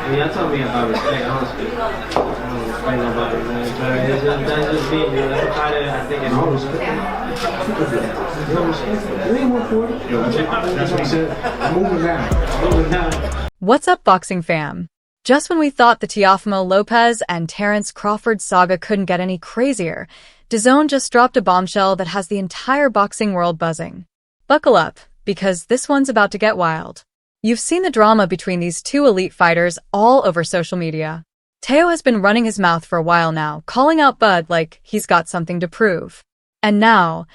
mean, y'all told me about respect. I don't speak. I don't respect nobody, man. But it's just, that's just me, man. That's a fighter. I think it's I don't respect. You don't respect. You ain't work for it. That's what he said. Moving down. moving down. What's up, boxing fam? Just when we thought the Topamo Lopez and Terrence Crawford saga couldn't get any crazier, DAZN just dropped a bombshell that has the entire boxing world buzzing. Buckle up, because this one's about to get wild. You've seen the drama between these two elite fighters all over social media. Teao has been running his mouth for a while now, calling out Bud like he's got something to prove. And now,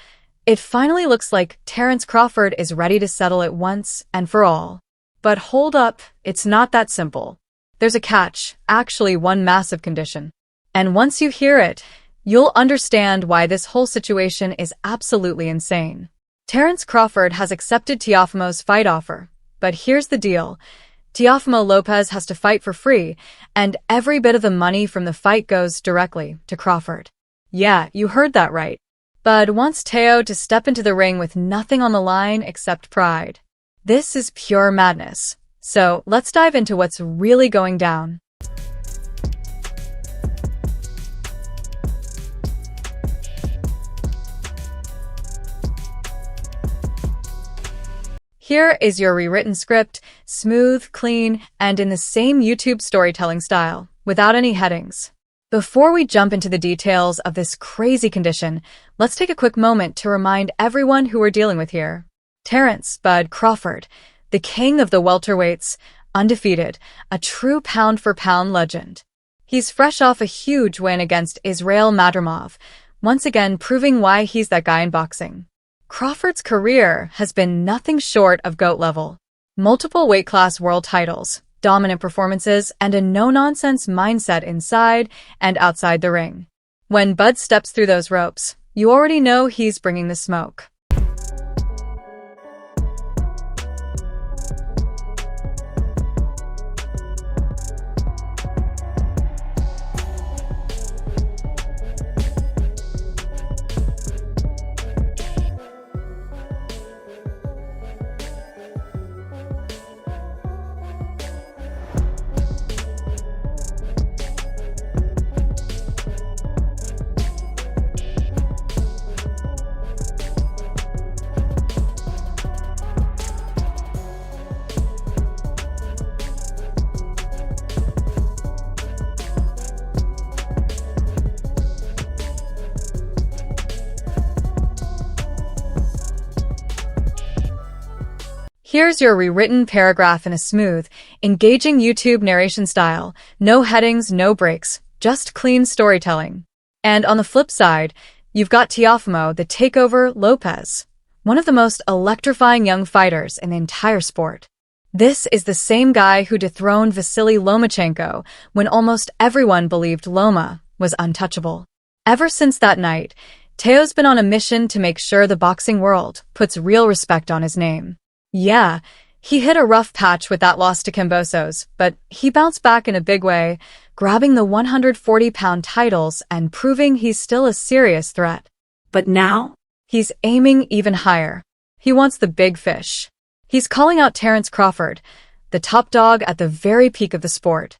it finally looks like Terrence Crawford is ready to settle it once and for all. But hold up, it's not that simple. There's a catch, actually one massive condition. And once you hear it, you'll understand why this whole situation is absolutely insane. Terrence Crawford has accepted Teofamo's fight offer, but here's the deal. Topamo Lopez has to fight for free, and every bit of the money from the fight goes directly to Crawford. Yeah, you heard that right. Bud wants Teao to step into the ring with nothing on the line except pride. This is pure madness. So let's dive into what's really going down. Here is your rewritten script, smooth, clean, and in the same YouTube storytelling style, without any headings. Before we jump into the details of this crazy condition, let's take a quick moment to remind everyone who we're dealing with here. Terrence "Bud" Crawford, the king of the welterweights, undefeated, a true pound-for-pound legend. He's fresh off a huge win against Israel Madrimov, once again proving why he's that guy in boxing. Crawford's career has been nothing short of GOAT level. Multiple weight-class world titles, dominant performances, and a no-nonsense mindset inside and outside the ring. When Bud steps through those ropes, you already know he's bringing the smoke. Here's your rewritten paragraph in a smooth, engaging YouTube narration style. No headings, no breaks, just clean storytelling. And on the flip side, you've got Topamo, the Takeover Lopez, one of the most electrifying young fighters in the entire sport. This is the same guy who dethroned Vasiliy Lomachenko when almost everyone believed Loma was untouchable. Ever since that night, Teo's been on a mission to make sure the boxing world puts real respect on his name. Yeah, he hit a rough patch with that loss to Cambosos, but he bounced back in a big way, grabbing the 140-pound titles and proving he's still a serious threat. But now, he's aiming even higher. He wants the big fish. He's calling out Terrence Crawford, the top dog at the very peak of the sport.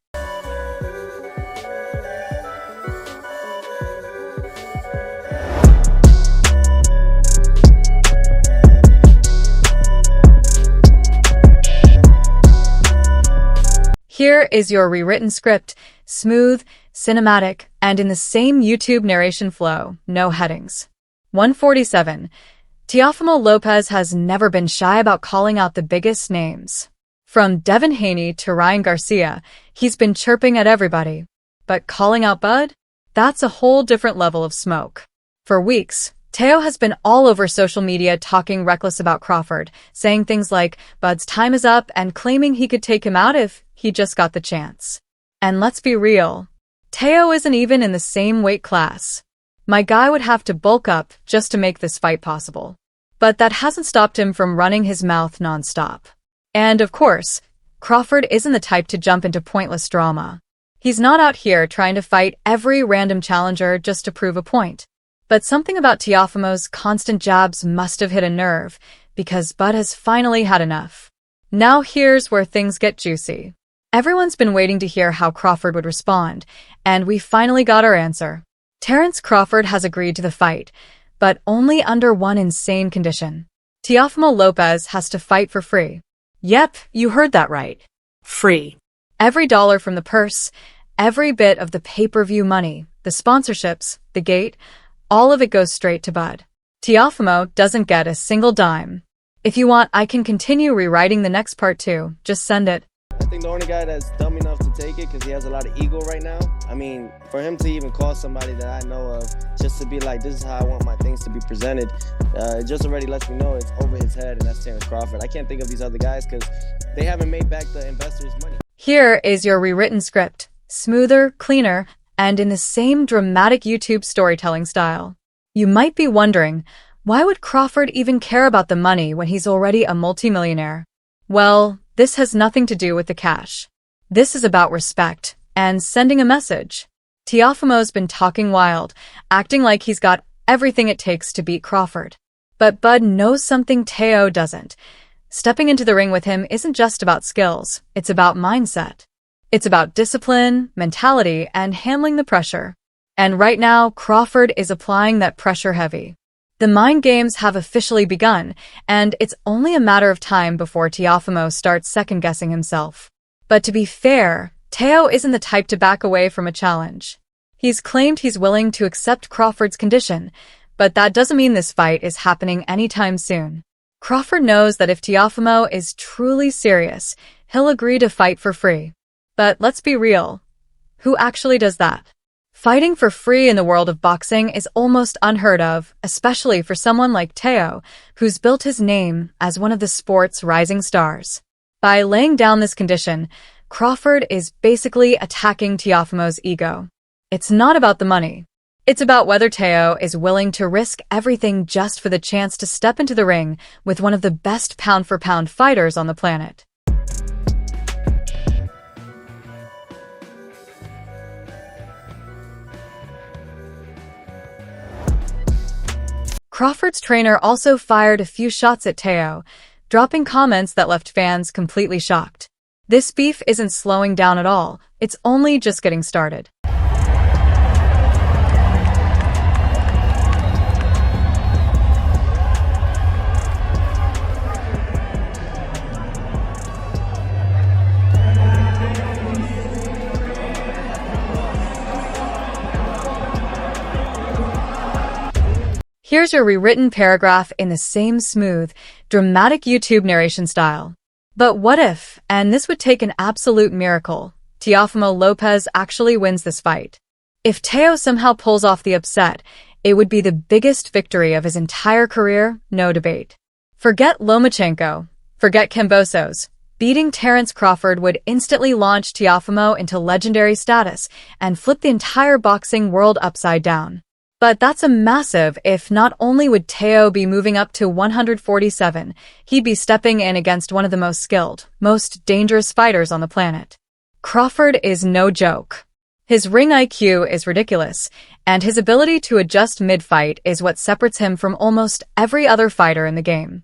Here is your rewritten script, smooth, cinematic, and in the same YouTube narration flow, no headings. 147. Topamo Lopez has never been shy about calling out the biggest names. From Devin Haney to Ryan Garcia, he's been chirping at everybody. But calling out Bud? That's a whole different level of smoke. For weeks, Teao has been all over social media talking reckless about Crawford, saying things like Bud's time is up and claiming he could take him out if he just got the chance. And let's be real, Teao isn't even in the same weight class. My guy would have to bulk up just to make this fight possible. But that hasn't stopped him from running his mouth nonstop. And of course, Crawford isn't the type to jump into pointless drama. He's not out here trying to fight every random challenger just to prove a point. But something about Teofamo's constant jabs must have hit a nerve, because Bud has finally had enough. Now here's where things get juicy. Everyone's been waiting to hear how Crawford would respond, and we finally got our answer. Terrence Crawford has agreed to the fight, but only under one insane condition. Topamo Lopez has to fight for free. Yep, you heard that right. Free. Every dollar from the purse, every bit of the pay-per-view money, the sponsorships, the gate, all of it goes straight to Bud. Topamo doesn't get a single dime. If you want, I can continue rewriting the next part too. Just send it. I think the only guy that's dumb enough to take it, because he has a lot of ego right now. I mean, for him to even call somebody that I know of, just to be like, this is how I want my things to be presented, it just already lets me know it's over his head, and that's Terrence Crawford. I can't think of these other guys because they haven't made back the investors' money. Here is your rewritten script. Smoother, cleaner, and in the same dramatic YouTube storytelling style. You might be wondering, why would Crawford even care about the money when he's already a multimillionaire? Well, this has nothing to do with the cash. This is about respect and sending a message. Teafomo's been talking wild, acting like he's got everything it takes to beat Crawford. But Bud knows something Teao doesn't. Stepping into the ring with him isn't just about skills, it's about mindset. It's about discipline, mentality, and handling the pressure. And right now, Crawford is applying that pressure heavy. The mind games have officially begun, and it's only a matter of time before Teafomo starts second-guessing himself. But to be fair, Teao isn't the type to back away from a challenge. He's claimed he's willing to accept Crawford's condition, but that doesn't mean this fight is happening anytime soon. Crawford knows that if Teafomo is truly serious, he'll agree to fight for free. But let's be real. Who actually does that? Fighting for free in the world of boxing is almost unheard of, especially for someone like Teao, who's built his name as one of the sport's rising stars. By laying down this condition, Crawford is basically attacking Teafomo's ego. It's not about the money. It's about whether Teao is willing to risk everything just for the chance to step into the ring with one of the best pound-for-pound fighters on the planet. Crawford's trainer also fired a few shots at Teao, dropping comments that left fans completely shocked. This beef isn't slowing down at all, it's only just getting started. Here's your rewritten paragraph in the same smooth, dramatic YouTube narration style. But what if, and this would take an absolute miracle, Topamo Lopez actually wins this fight? If Teao somehow pulls off the upset, it would be the biggest victory of his entire career, no debate. Forget Lomachenko, forget Kambosos. Beating Terrence Crawford would instantly launch Topamo into legendary status and flip the entire boxing world upside down. But that's a massive if. Not only would Teao be moving up to 147, he'd be stepping in against one of the most skilled, most dangerous fighters on the planet. Crawford is no joke. His ring IQ is ridiculous, and his ability to adjust mid-fight is what separates him from almost every other fighter in the game.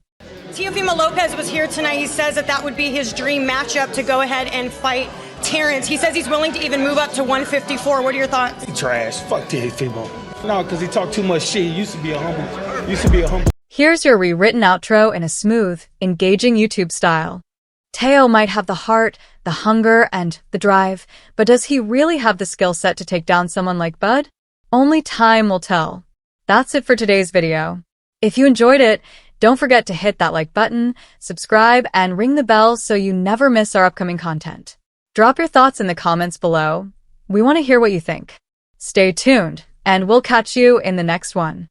Topamo Lopez was here tonight. He says that would be his dream matchup to go ahead and fight Terrence. He says he's willing to even move up to 154. What are your thoughts? He trash. Fuck Topamo. No, because he talked too much shit. He used to be a humble. Here's your rewritten outro in a smooth, engaging YouTube style. Teao might have the heart, the hunger, and the drive, but does he really have the skill set to take down someone like Bud? Only time will tell. That's it for today's video. If you enjoyed it, don't forget to hit that like button, subscribe, and ring the bell so you never miss our upcoming content. Drop your thoughts in the comments below. We want to hear what you think. Stay tuned, and we'll catch you in the next one.